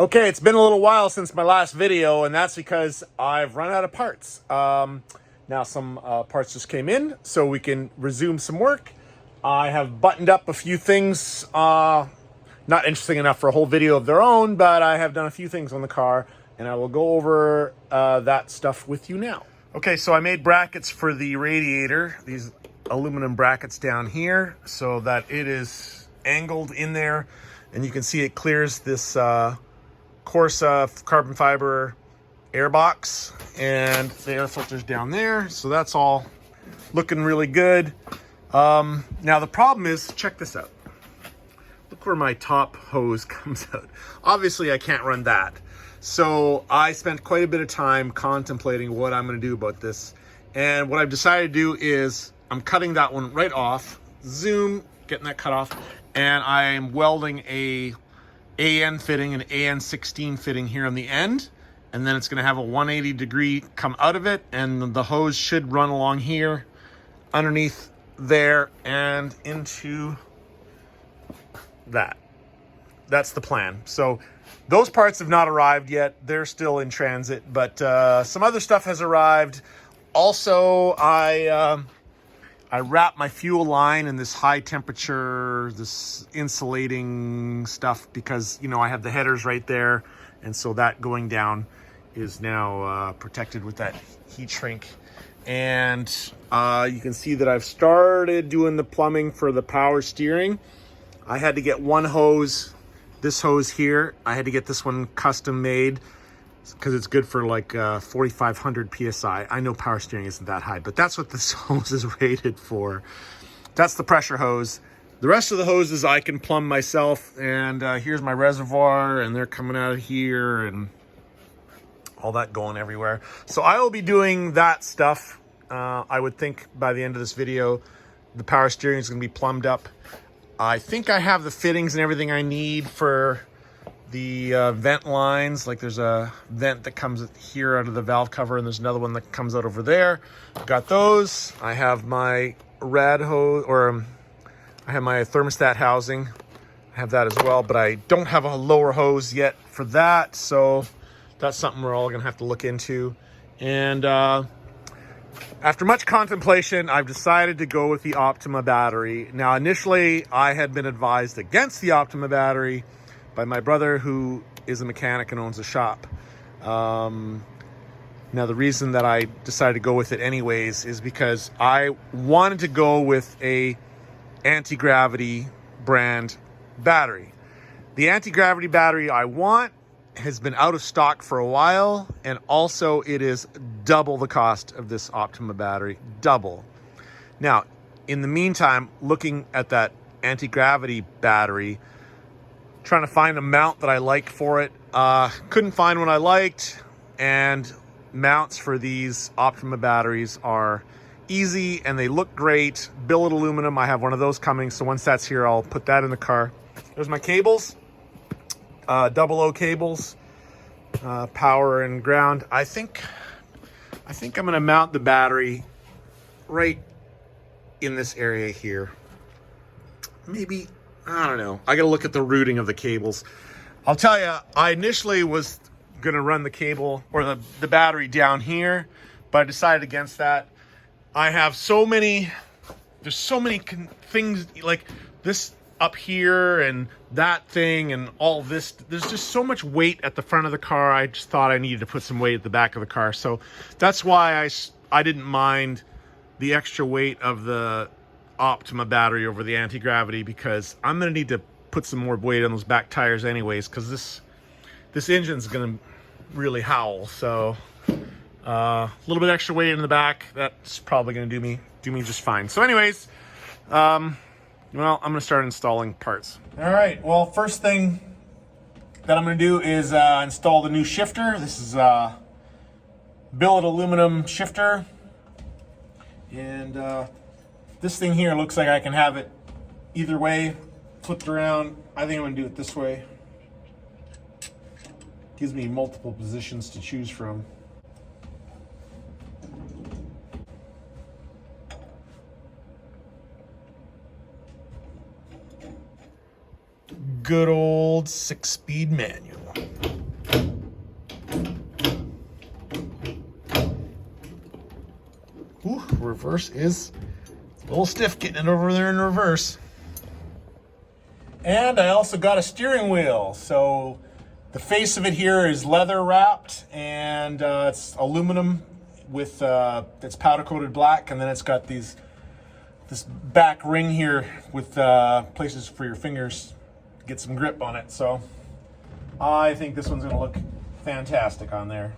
Okay, it's been a little while since my last video, and that's because I've run out of parts. Now some parts just came in, so we can resume some work. I have buttoned up a few things, not interesting enough for a whole video of their own, but I have done a few things on the car, and I will go over that stuff with you now. Okay, so I made brackets for the radiator, these aluminum brackets down here, so that it is angled in there, and you can see it clears this coarse carbon fiber air box, and the air filter's down there, so that's all looking really good. Now the problem is, check this out. Look where my top hose comes out. Obviously I can't run that, so I spent quite a bit of time contemplating what I'm going to do about this, and what I've decided to do is I'm cutting that one right off, zoom, getting that cut off, and I'm welding a AN fitting, an AN16 fitting here on the end, and then it's going to have a 180 degree come out of it, and the hose should run along here, underneath there, and into that. That's the plan. So those parts have not arrived yet. They're still in transit, but some other stuff has arrived. Also, I wrap my fuel line in this high temperature, this insulating stuff, because, you know, I have the headers right there. And so that going down is now protected with that heat shrink. And you can see that I've started doing the plumbing for the power steering. I had to get one hose, this hose here. I had to get this one custom made, because it's good for like 4,500 PSI. I know power steering isn't that high, but that's what this hose is rated for. That's the pressure hose. The rest of the hoses I can plumb myself, and here's my reservoir, and they're coming out of here, and all that going everywhere. So I will be doing that stuff. I would think by the end of this video, the power steering is going to be plumbed up. I think I have the fittings and everything I need for the vent lines. Like, there's a vent that comes here out of the valve cover, and there's another one that comes out over there. I've got those. I have my rad hose, or I have my thermostat housing. I have that as well, but I don't have a lower hose yet for that, so that's something we're all gonna have to look into. And after much contemplation, I've decided to go with the Optima battery. Now, initially, I had been advised against the Optima battery by my brother, who is a mechanic and owns a shop. Now, the reason that I decided to go with it anyways is because I wanted to go with a anti-gravity brand battery. The anti-gravity battery I want has been out of stock for a while, and also it is double the cost of this Optima battery. Double. Now, in the meantime, looking at that anti-gravity battery, trying to find a mount that I like for it, couldn't find one I liked, and mounts for these Optima batteries are easy and they look great. Billet aluminum, I have one of those coming, so once that's here, I'll put that in the car. There's my cables, double O cables, power and ground. I think I'm gonna mount the battery right in this area here. Maybe, I don't know. I gotta look at the routing of the cables. I'll tell you, I initially was gonna run the cable or the battery down here, but I decided against that. I have so many, there's so many things like this up here and that thing and all this. There's just so much weight at the front of the car. I just thought I needed to put some weight at the back of the car. So that's why I didn't mind the extra weight of the Optima battery over the anti-gravity, because I'm gonna need to put some more weight on those back tires anyways, because this engine's gonna really howl. So a little bit extra weight in the back, that's probably gonna do me just fine. So anyways, well, I'm gonna start installing parts. All right, well, first thing that I'm gonna do is install the new shifter. This is a billet aluminum shifter, and this thing here looks like I can have it either way, flipped around. I think I'm gonna do it this way. Gives me multiple positions to choose from. Good old 6-speed manual. Ooh, reverse is a little stiff getting it over there in reverse. And I also got a steering wheel. So the face of it here is leather wrapped, and it's aluminum with it's powder coated black, and then it's got this back ring here with places for your fingers to get some grip on it. So I think this one's going to look fantastic on there.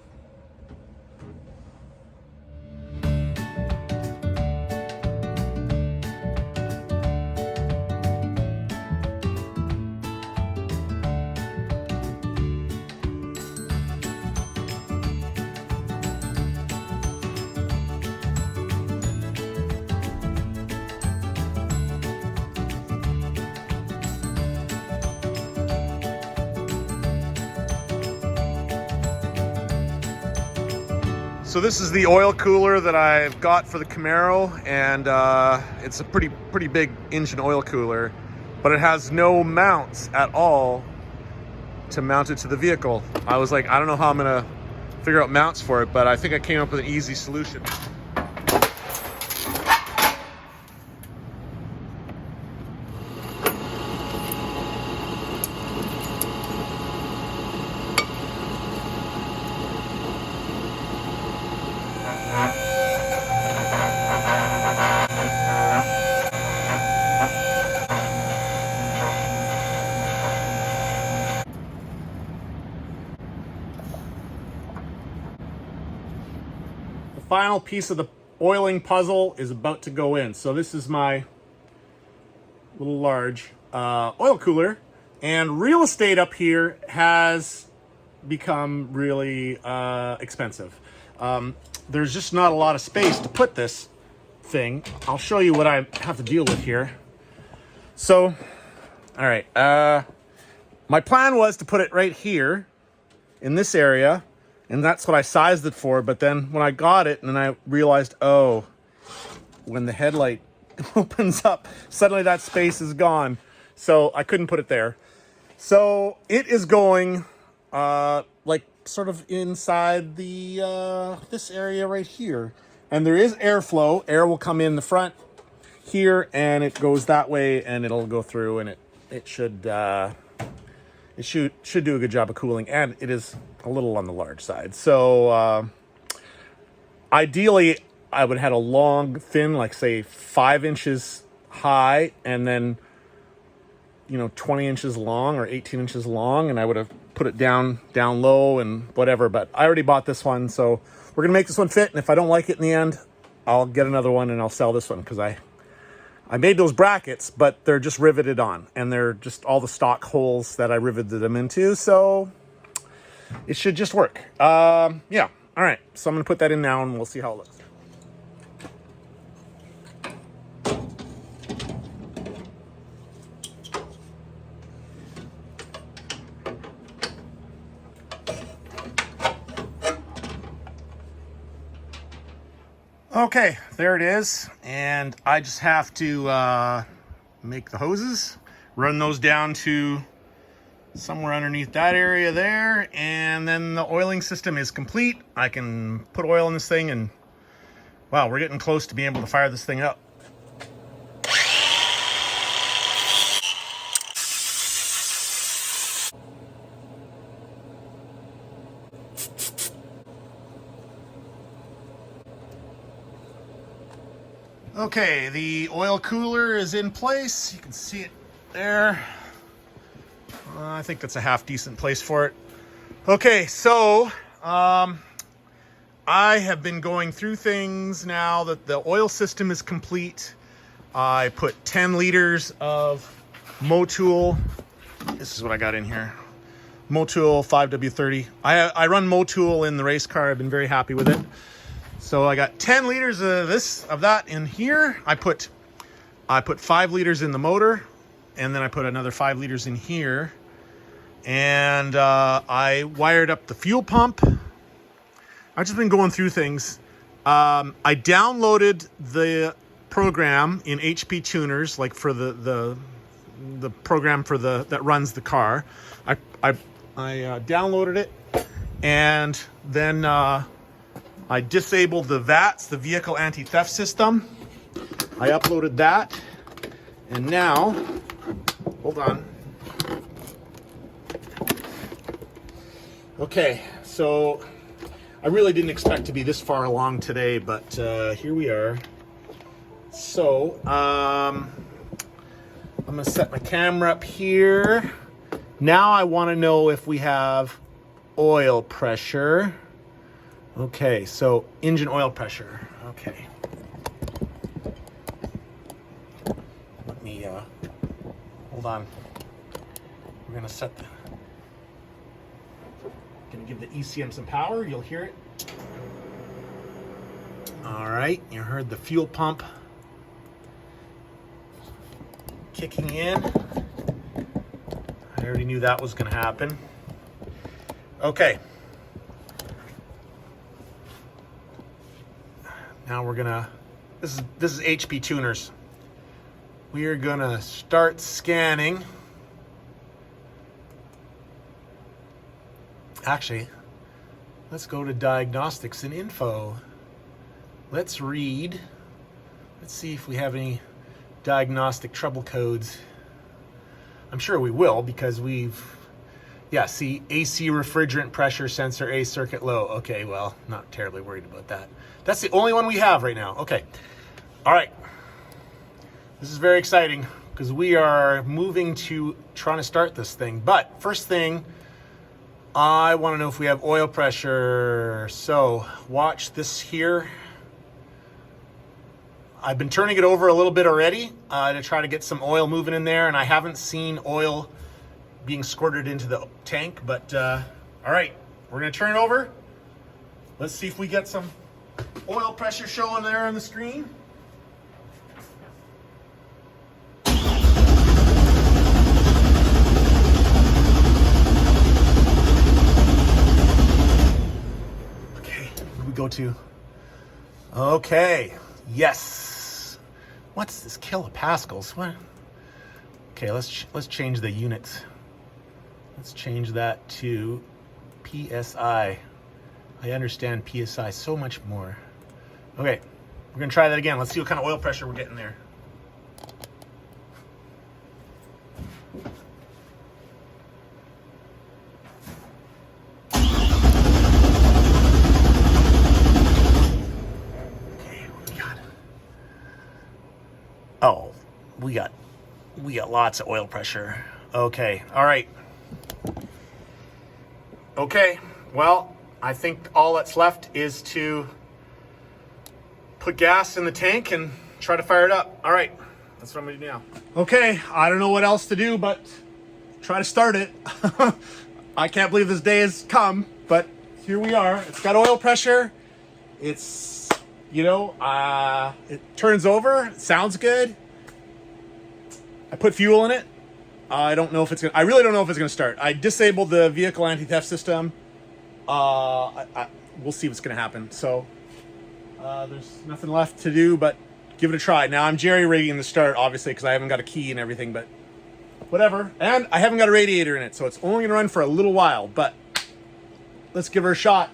So this is the oil cooler that I've got for the Camaro, and it's a pretty big engine oil cooler, but it has no mounts at all to mount it to the vehicle. I was like, I don't know how I'm gonna figure out mounts for it, but I think I came up with an easy solution. Final piece of the oiling puzzle is about to go in. So this is my little large oil cooler, and real estate up here has become really expensive. There's just not a lot of space to put this thing. I'll show you what I have to deal with here. So, all right, my plan was to put it right here in this area, and that's what I sized it for. But then when I got it, and then I realized, oh, when the headlight opens up, suddenly that space is gone. So I couldn't put it there. So it is going like sort of inside the this area right here. And there is airflow. Air will come in the front here, and it goes that way, and it'll go through, and it should do a good job of cooling. And it is a little on the large side. So ideally, I would have had a long, thin, like say 5 inches high, and then 20 inches long or 18 inches long, and I would have put it down low and whatever. But I already bought this one, so we're gonna make this one fit. And if I don't like it in the end, I'll get another one and I'll sell this one, because I made those brackets, but they're just riveted on, and they're just all the stock holes that I riveted them into. So it should just work. Yeah. All right. So I'm gonna put that in now, and we'll see how it looks. Okay, there it is, and I just have to make the hoses, run those down to somewhere underneath that area there, and then the oiling system is complete. I can put oil in this thing, and wow, we're getting close to being able to fire this thing up. Okay, the oil cooler is in place. You can see it there. I think that's a half decent place for it. Okay, so I have been going through things now that the oil system is complete. I put 10 liters of Motul. This is what I got in here. Motul 5W30. I run Motul in the race car. I've been very happy with it. So I got 10 liters of that in here. I put 5 liters in the motor, and then I put another 5 liters in here. And I wired up the fuel pump. I've just been going through things. I downloaded the program in HP Tuners, like for the program for that runs the car. I I downloaded it, and then I disabled the VATS, the vehicle anti-theft system. I uploaded that, and now, hold on. Okay, so I really didn't expect to be this far along today, but here we are. So, I'm gonna set my camera up here. Now I wanna know if we have oil pressure. Okay, so engine oil pressure, okay. Let me, hold on. We're gonna set the, gonna give the ECM some power, you'll hear it. All right, you heard the fuel pump kicking in. I already knew that was gonna happen. Okay. Now we're gonna, this is HP tuners. We are gonna start scanning. Actually, let's go to diagnostics and info. Let's read. Let's see if we have any diagnostic trouble codes. I'm sure we will because we've, yeah, see, AC refrigerant pressure sensor A circuit low. Okay, well, not terribly worried about that. That's the only one we have right now. Okay, all right. This is very exciting because we are moving to trying to start this thing. But first thing, I want to know if we have oil pressure. So watch this here. I've been turning it over a little bit already to try to get some oil moving in there, and I haven't seen oil being squirted into the tank, but all right, we're gonna turn it over. Let's see if we get some oil pressure showing there on the screen. Okay, what do we go to? Okay, yes. What's this, kilopascals? What? Okay, let's change the units. Let's change that to PSI. I understand PSI so much more. Okay, we're gonna try that again. Let's see what kind of oil pressure we're getting there. Okay, what do we got? Oh, we got lots of oil pressure. Okay, all right. Okay, well, I think all that's left is to put gas in the tank and try to fire it up. All right, that's what I'm gonna do now. Okay, I don't know what else to do but try to start it. I can't believe this day has come, but here we are. It's got oil pressure. It's, you know, it turns over, it sounds good. I put fuel in it. I don't know if it's gonna, I really don't know if it's gonna start. I disabled the vehicle anti-theft system. We'll see what's gonna happen. So there's nothing left to do but give it a try. Now I'm jerry-rigging the start, obviously, because I haven't got a key and everything, but whatever. And I haven't got a radiator in it, so it's only gonna run for a little while, but let's give her a shot.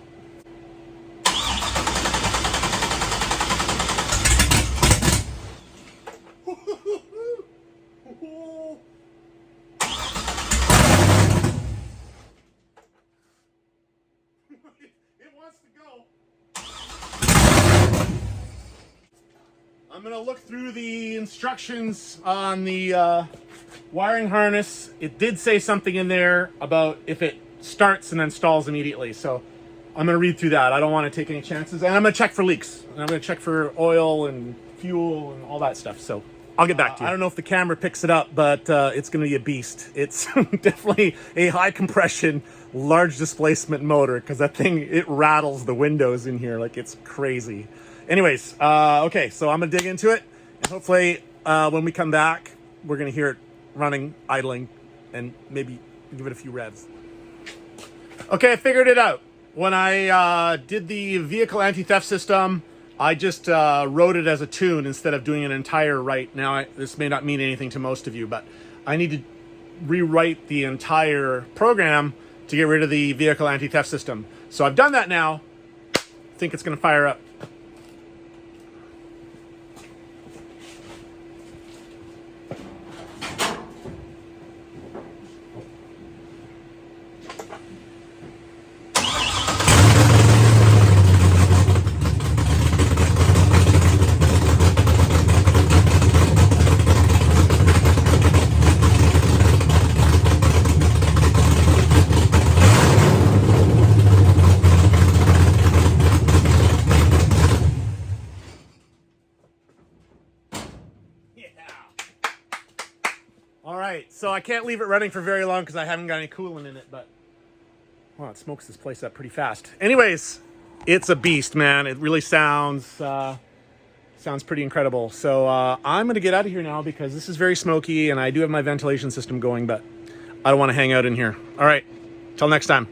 It wants to go. I'm gonna look through the instructions on the wiring harness. It did say something in there about if it starts and then stalls immediately. So I'm gonna read through that. I don't want to take any chances. And I'm gonna check for leaks. And I'm gonna check for oil and fuel and all that stuff. So I'll get back to you. I don't know if the camera picks it up, but it's gonna be a beast. It's definitely a high compression, large displacement motor, because that thing, it rattles the windows in here like it's crazy. Anyways, okay, so I'm gonna dig into it, and hopefully when we come back, we're gonna hear it running, idling, and maybe give it a few revs. Okay, I figured it out. When I did the vehicle anti-theft system, I just wrote it as a tune instead of doing an entire write. Now, this may not mean anything to most of you, but I need to rewrite the entire program to get rid of the vehicle anti-theft system. So I've done that now. I think it's going to fire up. All right, so I can't leave it running for very long because I haven't got any coolant in it, but wow, it smokes this place up pretty fast. Anyways, it's a beast, man. It really sounds pretty incredible. So I'm gonna get out of here now because this is very smoky and I do have my ventilation system going, but I don't want to hang out in here. All right, till next time.